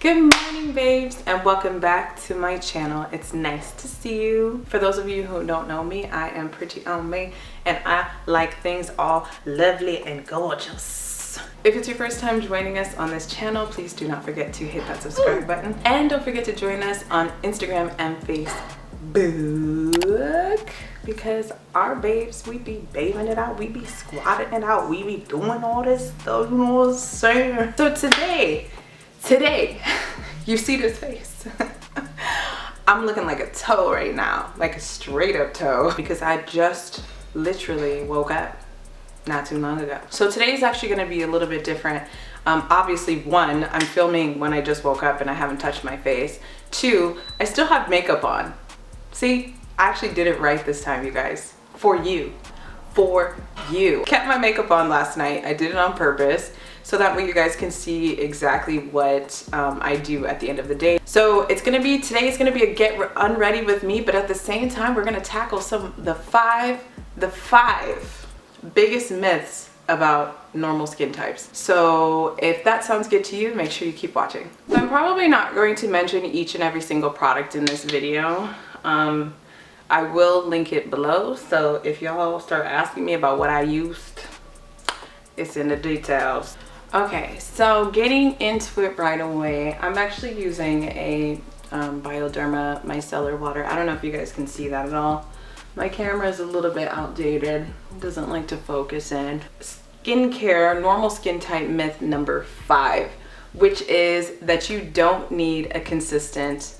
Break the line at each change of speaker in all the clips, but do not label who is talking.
Good morning, babes, and welcome back to my channel. It's nice to see you. For those of you who don't know me, I am Pretty on Me, and I like things all lovely and gorgeous. If it's your first time joining us on this channel, please do not forget to hit that subscribe button, and don't forget to join us on Instagram and Facebook, because our babes, we be babing it out, we be squatting it out, we be doing all this stuff, you know what I'm saying? So today, you see this face. I'm looking like a toe right now, like a straight up toe, because I just literally woke up not too long ago. So today is actually going to be a little bit different. Obviously, one, I'm filming when I just woke up and I haven't touched my face. Two, I still have makeup on. See, I actually did it right this time, you guys. For you. Kept my makeup on last night. I did it on purpose, so that way you guys can see exactly what I do at the end of the day. So today is gonna be a get unready with me, but at the same time we're gonna tackle the five biggest myths about normal skin types. So if that sounds good to you, make sure you keep watching. So I'm probably not going to mention each and every single product in this video. I will link it below, so if y'all start asking me about what I used, it's in the details. Okay, so getting into it right away, I'm actually using a Bioderma micellar water. I don't know if you guys can see that at all. My camera is a little bit outdated, it doesn't like to focus in. Skincare, normal skin type myth number 5, which is that you don't need a consistent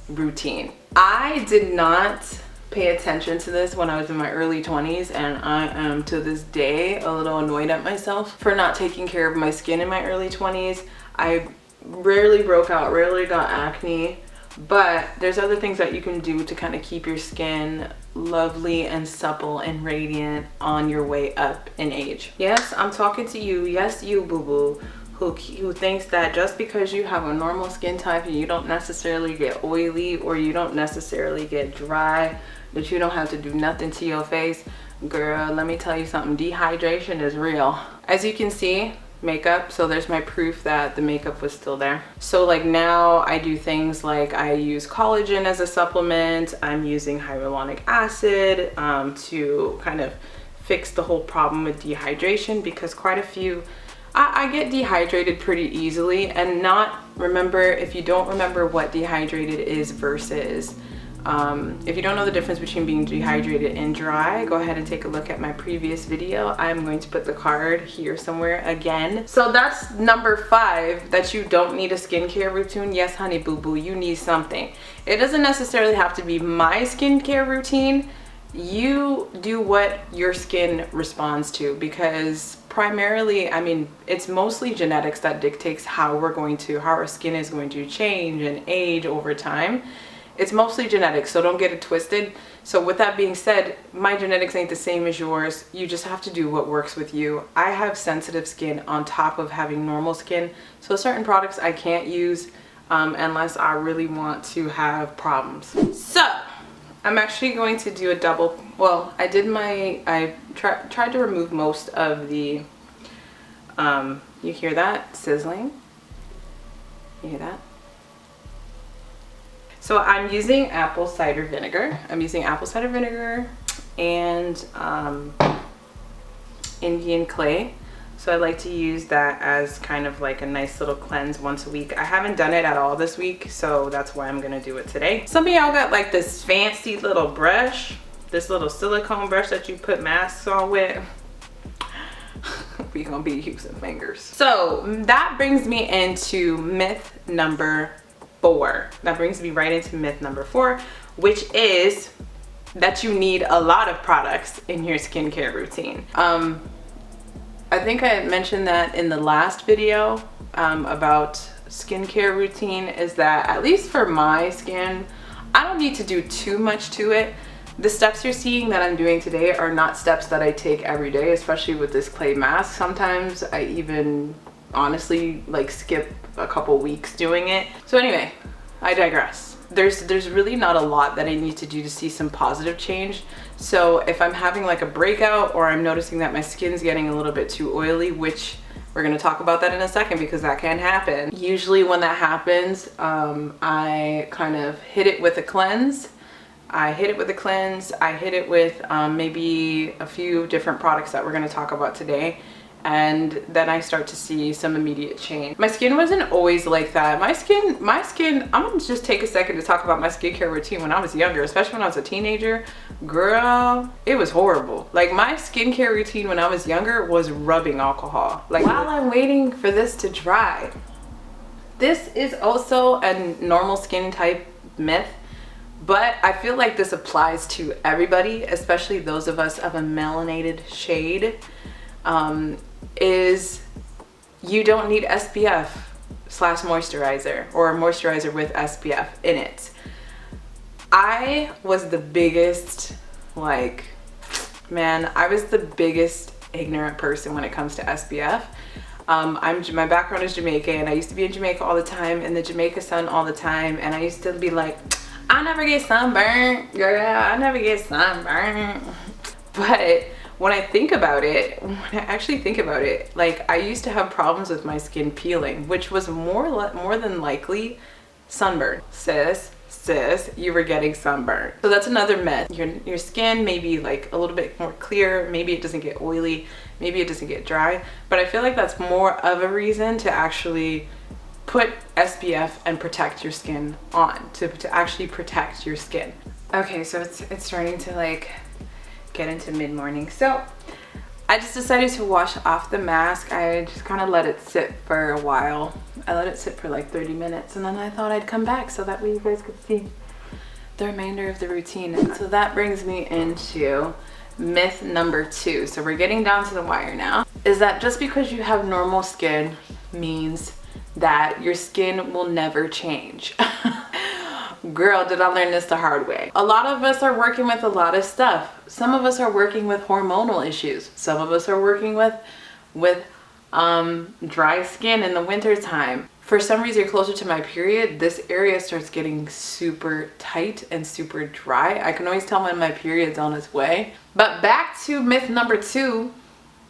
routine. I did not pay attention to this when I was in my early 20s, and I am to this day a little annoyed at myself for not taking care of my skin in my early 20s. I rarely broke out, rarely got acne, but there's other things that you can do to kind of keep your skin lovely and supple and radiant on your way up in age. Yes, I'm talking to you. Yes, you boo-boo, who thinks that just because you have a normal skin type and you don't necessarily get oily or you don't necessarily get dry, that you don't have to do nothing to your face. Girl, let me tell you something, dehydration is real. As you can see, makeup, so there's my proof that the makeup was still there. So like now I do things like I use collagen as a supplement, I'm using hyaluronic acid to kind of fix the whole problem with dehydration, because quite a few I get dehydrated pretty easily, and if you don't remember what dehydrated is versus if you don't know the difference between being dehydrated and dry, go ahead and take a look at my previous video. I'm going to put the card here somewhere again. So that's number 5, that you don't need a skincare routine. Yes, honey boo boo, you need something. It doesn't necessarily have to be my skincare routine. You do what your skin responds to, because primarily, I mean, it's mostly genetics that dictates how our skin is going to change and age over time. It's mostly genetics, so don't get it twisted. So with that being said, my genetics ain't the same as yours. You just have to do what works with you. I have sensitive skin on top of having normal skin, so certain products I can't use unless I really want to have problems. So I'm actually going to do a double, well, I tried to remove most of the, you hear that sizzling? You hear that? So I'm using apple cider vinegar. I'm using apple cider vinegar and Indian clay. So I like to use that as kind of like a nice little cleanse once a week. I haven't done it at all this week, so that's why I'm gonna do it today. Some of y'all got like this fancy little brush, this little silicone brush that you put masks on with. We gonna be using fingers. So that brings me into myth number 4. That brings me right into myth number 4, which is that you need a lot of products in your skincare routine. I think I mentioned that in the last video about skincare routine, is that at least for my skin, I don't need to do too much to it. The steps you're seeing that I'm doing today are not steps that I take every day, especially with this clay mask. Sometimes I even honestly like skip a couple weeks doing it. So anyway, I digress. There's really not a lot that I need to do to see some positive change. So if I'm having like a breakout, or I'm noticing that my skin's getting a little bit too oily, which We're going to talk about that in a second because that can happen. Usually when that happens, I kind of hit it with a cleanse. I hit it with maybe a few different products that we're going to talk about today. And then I start to see some immediate change. My skin wasn't always like that. My skin, I'm gonna just take a second to talk about my skincare routine when I was younger, especially when I was a teenager. Girl, it was horrible. Like my skincare routine when I was younger was rubbing alcohol. Like while I'm waiting for this to dry. This is also a normal skin type myth, but I feel like this applies to everybody, especially those of us of a melanated shade. Is you don't need SPF slash moisturizer or moisturizer with SPF in it. I was the biggest, like, man, I was the biggest ignorant person when it comes to SPF. My background is Jamaican. I used to be in Jamaica all the time, in the Jamaica sun all the time, and I used to be like, I never get sunburned, girl, I never get sunburned. But when I actually think about it, like I used to have problems with my skin peeling, which was more than likely sunburn. Sis, you were getting sunburn. So that's another myth. Your skin may be like a little bit more clear, maybe it doesn't get oily, maybe it doesn't get dry, but I feel like that's more of a reason to actually put SPF and protect your skin on, to actually protect your skin. Okay, so it's starting to like get into mid-morning, so I just decided to wash off the mask. I just kind of let it sit for a while. I let it sit for like 30 minutes, and then I thought I'd come back so that way you guys could see the remainder of the routine. So that brings me into myth number 2. So we're getting down to the wire now. Is that just because you have normal skin means that your skin will never change? Girl, did I learn this the hard way. A lot of us are working with a lot of stuff. Some of us are working with hormonal issues. Some of us are working with dry skin in the winter time. For some reason, closer to my period, this area starts getting super tight and super dry. I can always tell when my period's on its way. But back to myth number 2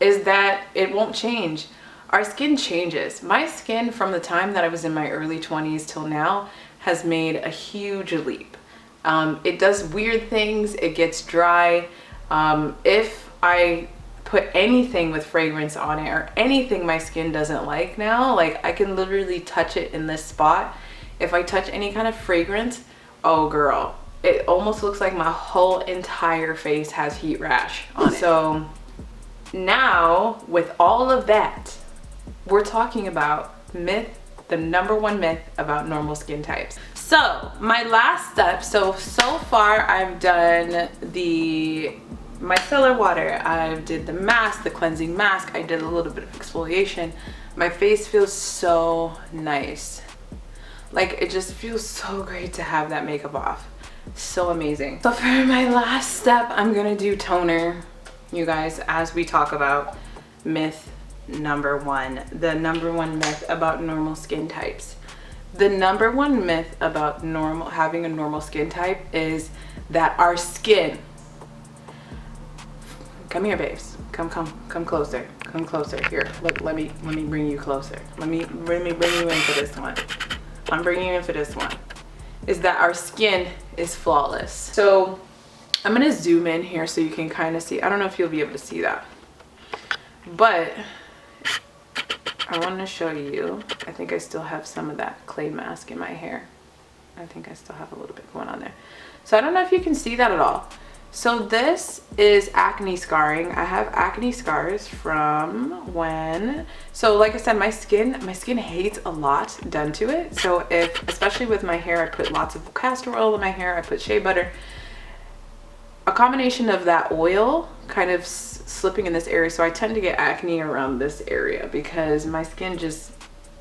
is that it won't change. Our skin changes. My skin from the time that I was in my early 20s till now has made a huge leap. It does weird things, it gets dry. If I put anything with fragrance on it or anything my skin doesn't like now, like I can literally touch it in this spot. If I touch any kind of fragrance, oh girl, it almost looks like my whole entire face has heat rash on it. So now with all of that, we're talking about the number 1 myth about normal skin types. So my last step, so far I've done the micellar water, I did the mask, the cleansing mask, I did a little bit of exfoliation. My face feels so nice. Like it just feels so great to have that makeup off. So amazing. So for my last step, I'm gonna do toner, you guys, as we talk about myth number 1, the number 1 myth about normal skin types. The number 1 myth about having a normal skin type is that our skin, come here babes, come closer, come closer. Here, look, let me bring you closer. Let me bring you in for this one. I'm bringing you in for this one. Is that our skin is flawless. So I'm gonna zoom in here so you can kind of see. I don't know if you'll be able to see that, but I want to show you. I think I still have some of that clay mask in my hair. I think I still have a little bit going on there. So I don't know if you can see that at all. So this is acne scarring. I have acne scars from when, so like I said, my skin hates a lot done to it. So especially with my hair, I put lots of castor oil in my hair, I put shea butter. A combination of that oil kind of slipping in this area, so I tend to get acne around this area because my skin just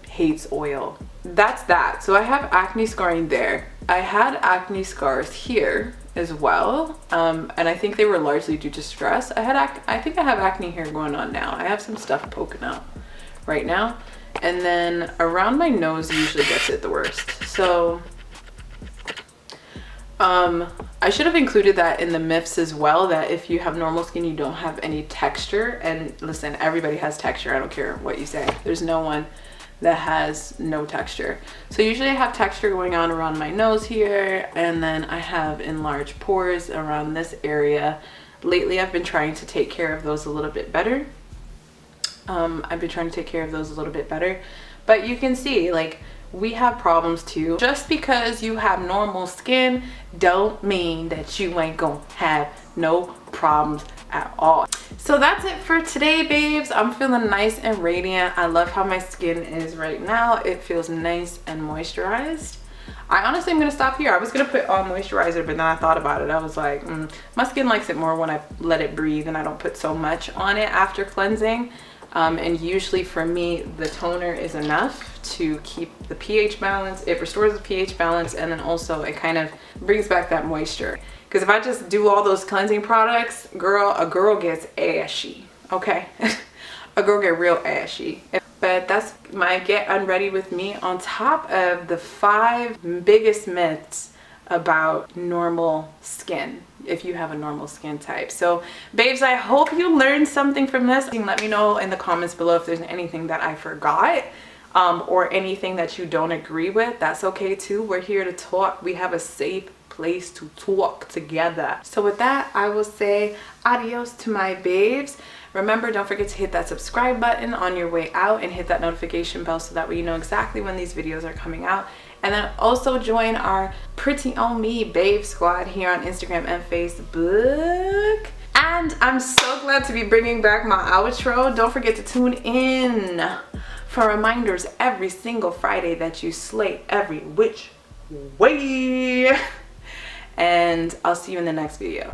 hates oil. That's that. So I have acne scarring there. I had acne scars here as well, and I think they were largely due to stress. I think I have acne here going on now. I have some stuff poking out right now, and then around my nose usually gets it the worst. So I should have included that in the myths as well, that if you have normal skin, you don't have any texture. And listen, everybody has texture. I don't care what you say. There's no one that has no texture. So usually I have texture going on around my nose here, and then I have enlarged pores around this area. Lately, I've been trying to take care of those a little bit better. But you can see, like, we have problems too. Just because you have normal skin don't mean that you ain't gonna have no problems at all. So that's it for today, babes. I'm feeling nice and radiant. I love how my skin is right now. It feels nice and moisturized. I honestly am gonna stop here. I was gonna put on moisturizer, but then I thought about it. I was like, my skin likes it more when I let it breathe and I don't put so much on it after cleansing. And usually for me, the toner is enough to keep the pH balance. It restores the pH balance, and then also it kind of brings back that moisture. Because if I just do all those cleansing products, girl, a girl gets ashy, okay? A girl get real ashy. But that's my Get Unready with me, on top of the 5 biggest myths about normal skin, if you have a normal skin type. So babes, I hope you learned something from this. Let me know in the comments below if there's anything that I forgot, or anything that you don't agree with. That's okay too. We're here to talk. We have a safe place to talk together. So with that, I will say adios to my babes. Remember, don't forget to hit that subscribe button on your way out, and hit that notification bell so that way you know exactly when these videos are coming out. And then also join our Pretty On Me Babe Squad here on Instagram and Facebook. And I'm so glad to be bringing back my outro. Don't forget to tune in for reminders every single Friday that you slay every which way. And I'll see you in the next video.